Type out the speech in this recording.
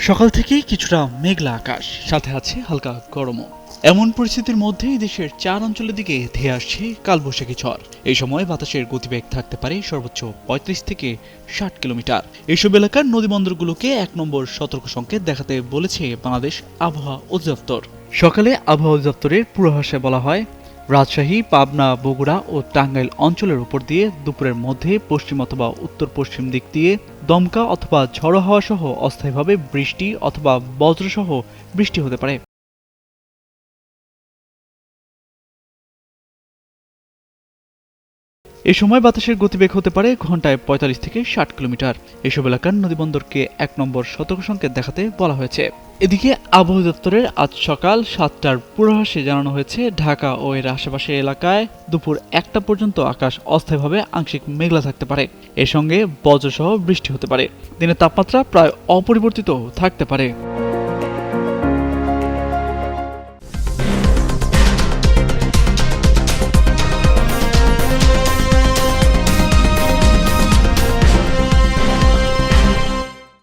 সকাল থেকেই কিছুটা মেঘলা আকাশ, সাথে আছে হালকা গরমও। এমন পরিস্থিতির মধ্যেই দেশের 4 অঞ্চলের দিকে ধেয়ে আসছে কালবৈশাখী ঝড়। এই সময় বাতাসের গতিবেগ থাকতে পারে সর্বোচ্চ 35 থেকে 60 কিলোমিটার। এসব এলাকার নদীবন্দরগুলোকে 1 নম্বর সতর্ক সংকেত দেখাতে বলেছে বাংলাদেশ আবহাওয়া অধিদপ্তর। সকালে আবহাওয়া অধিদপ্তরের পূর্বাভাসে বলা হয়, রাজশাহী, পাবনা, বগুড়া ও টাঙ্গাইল অঞ্চলের উপর দিয়ে দুপুরের মধ্যে পশ্চিম অথবা উত্তর পশ্চিম দিক দিয়ে দমকা অথবা ঝড়ো হাওয়া সহ অস্থায়ীভাবে বৃষ্টি অথবা বজ্রসহ বৃষ্টি হতে পারে। এ সময় বাতাসের গতিবেগ হতে পারে ঘন্টায় 45 থেকে 60 কিলোমিটার। এসব এলাকার নদীবন্দরকে 1 নম্বর সতর্ক সংকেত দেখাতে বলা হয়েছে। এদিকে আবহাওয়া দপ্তরের আজ সকাল 7টার পূর্বাভাসে জানানো হয়েছে, ঢাকা ও এর আশেপাশের এলাকায় দুপুর 1টা পর্যন্ত আকাশ অস্থায়ীভাবে আংশিক মেঘলা থাকতে পারে। এর সঙ্গে বজ্রসহ বৃষ্টি হতে পারে। দিনের তাপমাত্রা প্রায় অপরিবর্তিত থাকতে পারে।